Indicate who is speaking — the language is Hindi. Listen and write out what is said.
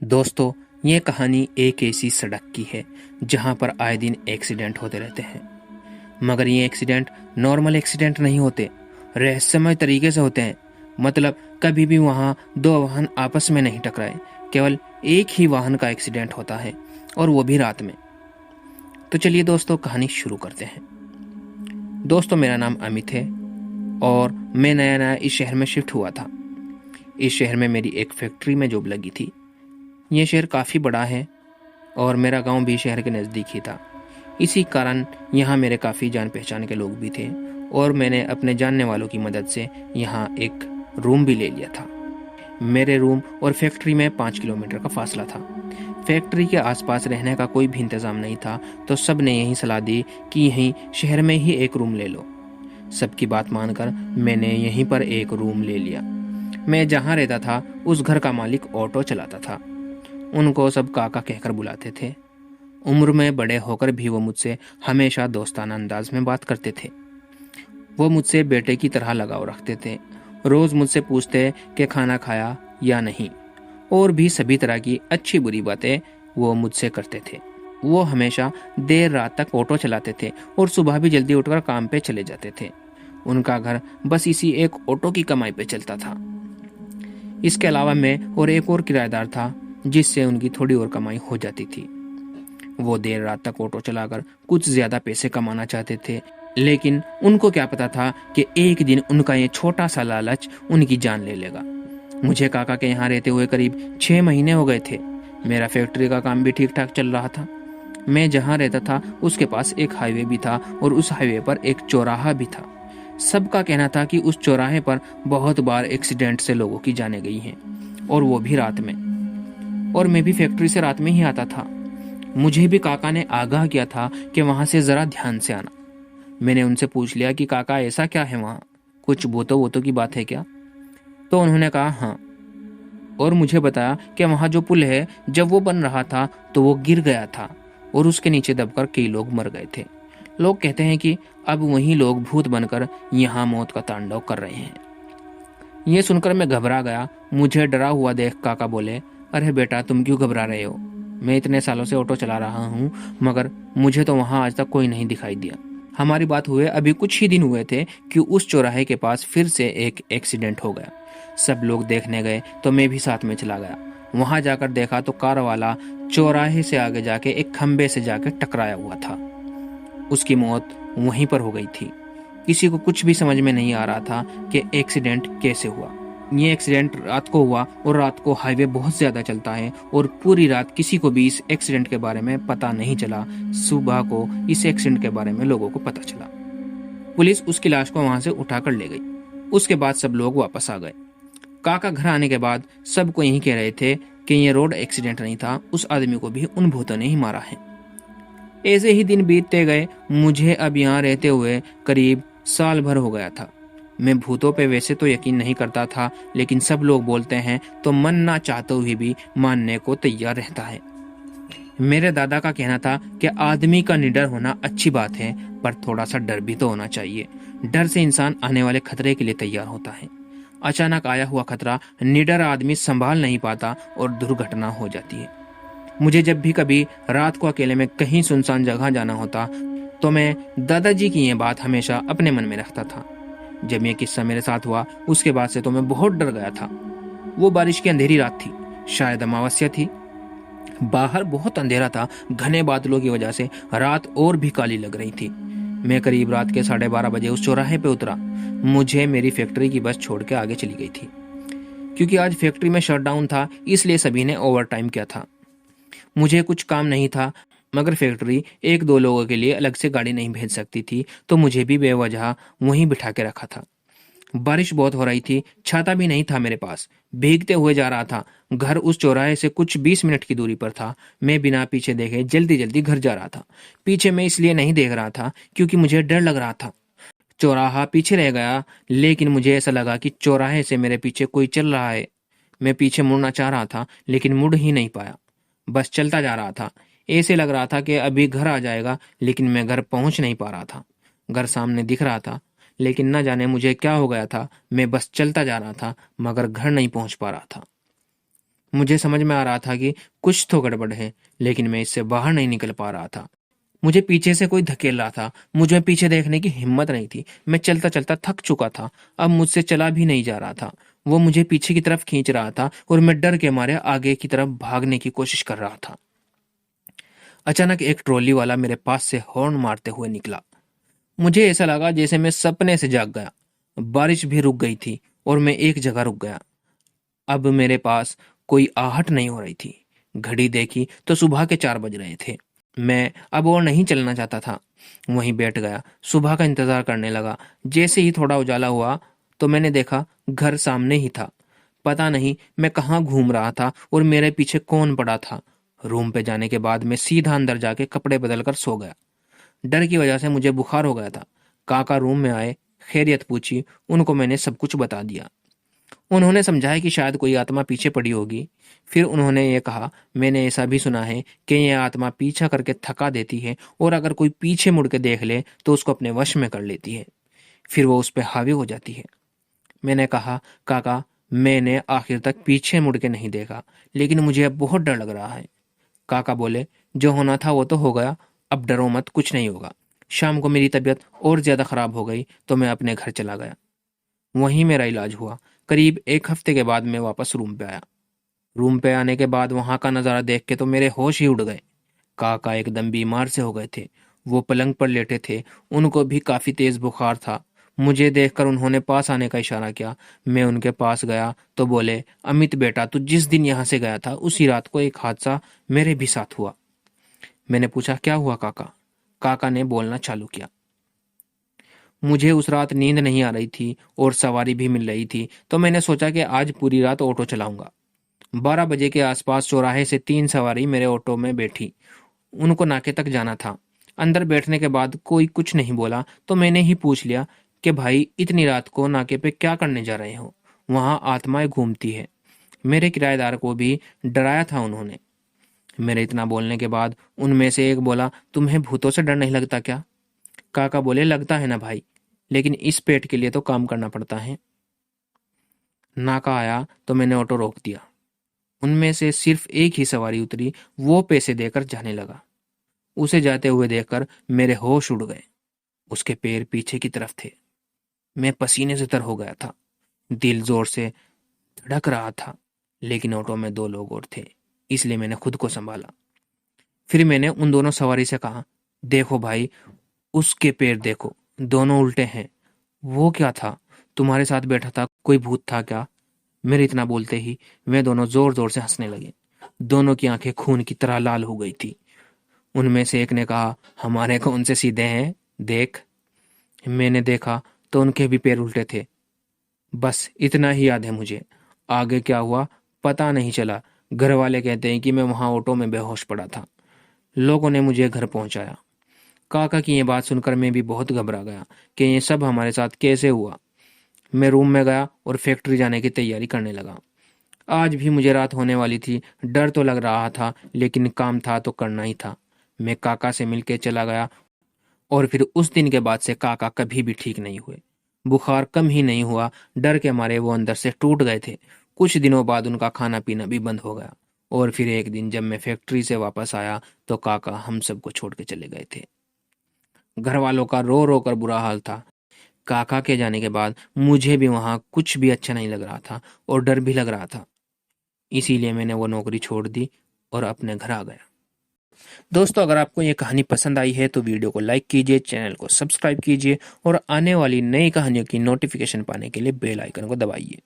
Speaker 1: दोस्तों, ये कहानी एक ऐसी सड़क की है जहां पर आए दिन एक्सीडेंट होते रहते हैं। मगर ये एक्सीडेंट नॉर्मल एक्सीडेंट नहीं होते, रहस्यमय तरीके से होते हैं। मतलब कभी भी वहां दो वाहन आपस में नहीं टकराए, केवल एक ही वाहन का एक्सीडेंट होता है, और वो भी रात में। तो चलिए दोस्तों, कहानी शुरू करते हैं। दोस्तों, मेरा नाम अमित है और मैं नया नया इस शहर में शिफ्ट हुआ था। इस शहर में मेरी एक फैक्ट्री में जॉब लगी थी। ये शहर काफ़ी बड़ा है और मेरा गांव भी शहर के नज़दीक ही था। इसी कारण यहाँ मेरे काफ़ी जान पहचान के लोग भी थे और मैंने अपने जानने वालों की मदद से यहाँ एक रूम भी ले लिया था। मेरे रूम और फैक्ट्री में 5 किलोमीटर का फासला था। फैक्ट्री के आसपास रहने का कोई भी इंतज़ाम नहीं था, तो सब ने यही सलाह दी कि यहीं शहर में ही एक रूम ले लो। सबकी बात मानकर मैंने यहीं पर एक रूम ले लिया। मैं जहाँ रहता था उस घर का मालिक ऑटो चलाता था। उनको सब काका कहकर बुलाते थे। उम्र में बड़े होकर भी वो मुझसे हमेशा दोस्ताना अंदाज में बात करते थे। वो मुझसे बेटे की तरह लगाव रखते थे। रोज मुझसे पूछते कि खाना खाया या नहीं, और भी सभी तरह की अच्छी बुरी बातें वो मुझसे करते थे। वो हमेशा देर रात तक ऑटो चलाते थे और सुबह भी जल्दी उठकर काम पे चले जाते थे। उनका घर बस इसी एक ऑटो की कमाई पे चलता था। इसके अलावा मैं और एक और किराएदार था, जिससे उनकी थोड़ी और कमाई हो जाती थी। वो देर रात तक ऑटो चलाकर कुछ ज्यादा पैसे कमाना चाहते थे, लेकिन उनको क्या पता था कि एक दिन उनका ये छोटा सा लालच उनकी जान ले लेगा। मुझे काका के यहाँ रहते हुए करीब 6 महीने हो गए थे। मेरा फैक्ट्री का काम भी ठीक ठाक चल रहा था। मैं जहाँ रहता था उसके पास एक हाईवे भी था और उस हाईवे पर एक चौराहा भी था। सबका कहना था कि उस चौराहे पर बहुत बार एक्सीडेंट से लोगों की जानें गई हैं, और वो भी रात में। और मैं भी फैक्ट्री से रात में ही आता था। मुझे भी काका ने आगाह किया था कि वहां से जरा ध्यान से आना। मैंने उनसे पूछ लिया कि काका ऐसा क्या है वहां, कुछ भूतों वोतों की बात है क्या? तो उन्होंने कहा हाँ, और मुझे बताया कि वहां जो पुल है, जब वो बन रहा था तो वो गिर गया था और उसके नीचे दबकर कई लोग मर गए थे। लोग कहते हैं कि अब वही लोग भूत बनकर यहाँ मौत का तांडव कर रहे हैं। ये सुनकर मैं घबरा गया। मुझे डरा हुआ देख काका बोले, अरे बेटा, तुम क्यों घबरा रहे हो? मैं इतने सालों से ऑटो चला रहा हूँ, मगर मुझे तो वहां आज तक कोई नहीं दिखाई दिया। हमारी बात हुए अभी कुछ ही दिन हुए थे कि उस चौराहे के पास फिर से एक एक्सीडेंट हो गया। सब लोग देखने गए तो मैं भी साथ में चला गया। वहां जाकर देखा तो कार वाला चौराहे से आगे जाके एक खंबे से जाके टकराया हुआ था। उसकी मौत वहीं पर हो गई थी। किसी को कुछ भी समझ में नहीं आ रहा था कि एक्सीडेंट कैसे हुआ। ये एक्सीडेंट रात को हुआ और रात को हाईवे बहुत ज्यादा चलता है और पूरी रात किसी को भी इस एक्सीडेंट के बारे में पता नहीं चला। सुबह को इस एक्सीडेंट के बारे में लोगों को पता चला। पुलिस उसकी लाश को वहां से उठाकर ले गई। उसके बाद सब लोग वापस आ गए। काका घर आने के बाद सबको यही कह रहे थे कि ये रोड एक्सीडेंट नहीं था, उस आदमी को भी उन भूतों ने ही मारा है। ऐसे ही दिन बीतते गए। मुझे अब यहाँ रहते हुए करीब साल भर हो गया था। मैं भूतों पे वैसे तो यकीन नहीं करता था, लेकिन सब लोग बोलते हैं तो मन ना चाहते हुए भी मानने को तैयार रहता है। मेरे दादा का कहना था कि आदमी का निडर होना अच्छी बात है, पर थोड़ा सा डर भी तो होना चाहिए। डर से इंसान आने वाले खतरे के लिए तैयार होता है। अचानक आया हुआ खतरा निडर आदमी संभाल नहीं पाता और दुर्घटना हो जाती है। मुझे जब भी कभी रात को अकेले में कहीं सुनसान जगह जाना होता, तो मैं दादाजी की ये बात हमेशा अपने मन में रखता था। जब ये किस्सा मेरे साथ हुआ, उसके बाद से तो मैं बहुत डर गया था। वो बारिश की अंधेरी रात थी, शायद अमावस्या थी। बाहर बहुत अंधेरा था। घने बादलों की वजह से रात और भी काली लग रही थी। मैं करीब रात के 12:30 बजे उस चौराहे पे उतरा। मुझे मेरी फैक्ट्री की बस छोड़ के आगे चली गई थी। क्योंकि आज फैक्ट्री में शटडाउन था, इसलिए सभी ने ओवर टाइम किया था। मुझे कुछ काम नहीं था, मगर फैक्ट्री एक दो लोगों के लिए अलग से गाड़ी नहीं भेज सकती थी, तो मुझे भी बेवजह वहीं बिठा के रखा था। बारिश बहुत हो रही थी, छाता भी नहीं था मेरे पास। भीगते हुए जा रहा था। घर उस चौराहे से कुछ 20 मिनट की दूरी पर था। मैं बिना पीछे देखे जल्दी जल्दी घर जा रहा था। पीछे मैं इसलिए नहीं देख रहा था क्योंकि मुझे डर लग रहा था। चौराहा पीछे रह गया, लेकिन मुझे ऐसा लगा कि चौराहे से मेरे पीछे कोई चल रहा है। मैं पीछे मुड़ना चाह रहा था, लेकिन मुड़ ही नहीं पाया। बस चलता जा रहा था। ऐसे लग रहा था कि अभी घर आ जाएगा, लेकिन मैं घर पहुंच नहीं पा रहा था। घर सामने दिख रहा था, लेकिन न जाने मुझे क्या हो गया था। मैं बस चलता जा रहा था, मगर घर नहीं पहुंच पा रहा था। मुझे समझ में आ रहा था कि कुछ तो गड़बड़ है, लेकिन मैं इससे बाहर नहीं निकल पा रहा था। मुझे पीछे से कोई धकेल रहा था। मुझे पीछे देखने की हिम्मत नहीं थी। मैं चलता चलता थक चुका था। अब मुझसे चला भी नहीं जा रहा था। वो मुझे पीछे की तरफ खींच रहा था और मैं डर के मारे आगे की तरफ भागने की कोशिश कर रहा था। अचानक एक ट्रॉली वाला मेरे पास से हॉर्न मारते हुए निकला। मुझे ऐसा लगा जैसे मैं सपने से जाग गया। बारिश भी रुक गई थी और मैं एक जगह रुक गया। अब मेरे पास कोई आहट नहीं हो रही थी। घड़ी देखी तो सुबह के 4 बज रहे थे। मैं अब और नहीं चलना चाहता था। वहीं बैठ गया, सुबह का इंतजार करने लगा। जैसे ही थोड़ा उजाला हुआ तो मैंने देखा घर सामने ही था। पता नहीं मैं कहाँ घूम रहा था और मेरे पीछे कौन पड़ा था। रूम पे जाने के बाद मैं सीधा अंदर जाके कपड़े बदलकर सो गया। डर की वजह से मुझे बुखार हो गया था। काका रूम में आए, खैरियत पूछी, उनको मैंने सब कुछ बता दिया। उन्होंने समझाया कि शायद कोई आत्मा पीछे पड़ी होगी। फिर उन्होंने ये कहा, मैंने ऐसा भी सुना है कि यह आत्मा पीछा करके थका देती है और अगर कोई पीछे मुड़ के देख ले तो उसको अपने वश में कर लेती है, फिर वो उस पर हावी हो जाती है। मैंने कहा, काका मैंने आखिर तक पीछे मुड़ के नहीं देखा, लेकिन मुझे अब बहुत डर लग रहा है। काका बोले, जो होना था वो तो हो गया, अब डरो मत, कुछ नहीं होगा। शाम को मेरी तबीयत और ज्यादा खराब हो गई तो मैं अपने घर चला गया। वहीं मेरा इलाज हुआ। करीब 1 हफ्ते के बाद मैं वापस रूम पे आया। रूम पे आने के बाद वहां का नजारा देख के तो मेरे होश ही उड़ गए। काका एकदम बीमार से हो गए थे। वो पलंग पर लेटे थे। उनको भी काफी तेज बुखार था। मुझे देखकर उन्होंने पास आने का इशारा किया। मैं उनके पास गया तो बोले, अमित बेटा, तू जिस दिन यहाँ से गया था उसी रात को एक हादसा मेरे भी साथ हुआ। मैंने पूछा, क्या हुआ काका? काका ने बोलना चालू किया। मुझे उस रात नींद नहीं आ रही थी और सवारी भी मिल रही थी, तो मैंने सोचा कि आज पूरी रात ऑटो चलाऊंगा। 12 बजे के आसपास चौराहे से 3 सवारी मेरे ऑटो में बैठी। उनको नाके तक जाना था। अंदर बैठने के बाद कोई कुछ नहीं बोला तो मैंने ही पूछ लिया कि भाई इतनी रात को नाके पे क्या करने जा रहे हो? वहां आत्माएं घूमती है। मेरे किराएदार को भी डराया था उन्होंने। मेरे इतना बोलने के बाद उनमें से एक बोला, तुम्हें भूतों से डर नहीं लगता क्या? काका बोले, लगता है ना भाई, लेकिन इस पेट के लिए तो काम करना पड़ता है। नाका आया तो मैंने ऑटो रोक दिया। उनमें से सिर्फ एक ही सवारी उतरी। वो पैसे देकर जाने लगा। उसे जाते हुए देखकर मेरे होश उड़ गए। उसके पैर पीछे की तरफ थे। मैं पसीने से तर हो गया था। दिल जोर से धड़क रहा था, लेकिन ऑटो में 2 लोग और थे, इसलिए मैंने खुद को संभाला। फिर मैंने उन दोनों सवारी से कहा, देखो भाई, उसके पैर देखो, दोनों उल्टे हैं। वो क्या था? तुम्हारे साथ बैठा था, कोई भूत था क्या? मेरे इतना बोलते ही वे दोनों जोर जोर से हंसने लगे। दोनों की आंखें खून की तरह लाल हो गई थी। उनमें से एक ने कहा, हमारे कौन से सीधे हैं, देख। मैंने देखा तो उनके भी पैर उल्टे थे। बस इतना ही याद है मुझे। आगे क्या हुआ पता नहीं चला। घर वाले कहते हैं कि मैं वहां ऑटो में बेहोश पड़ा था। लोगों ने मुझे घर पहुंचाया। काका की ये बात सुनकर मैं भी बहुत घबरा गया कि ये सब हमारे साथ कैसे हुआ। मैं रूम में गया और फैक्ट्री जाने की तैयारी करने लगा। आज भी मुझे रात होने वाली थी। डर तो लग रहा था, लेकिन काम था तो करना ही था। मैं काका से मिलके चला गया और फिर उस दिन के बाद से काका कभी भी ठीक नहीं हुए। बुखार कम ही नहीं हुआ। डर के मारे वो अंदर से टूट गए थे। कुछ दिनों बाद उनका खाना पीना भी बंद हो गया। और फिर एक दिन जब मैं फैक्ट्री से वापस आया तो काका हम सबको छोड़ के चले गए थे। घर वालों का रो रो कर बुरा हाल था। काका के जाने के बाद मुझे भी वहां कुछ भी अच्छा नहीं लग रहा था और डर भी लग रहा था। इसीलिए मैंने वो नौकरी छोड़ दी और अपने घर आ गया। दोस्तों, अगर आपको ये कहानी पसंद आई है तो वीडियो को लाइक कीजिए, चैनल को सब्सक्राइब कीजिए और आने वाली नई कहानियों की नोटिफिकेशन पाने के लिए बेल आइकन को दबाइए।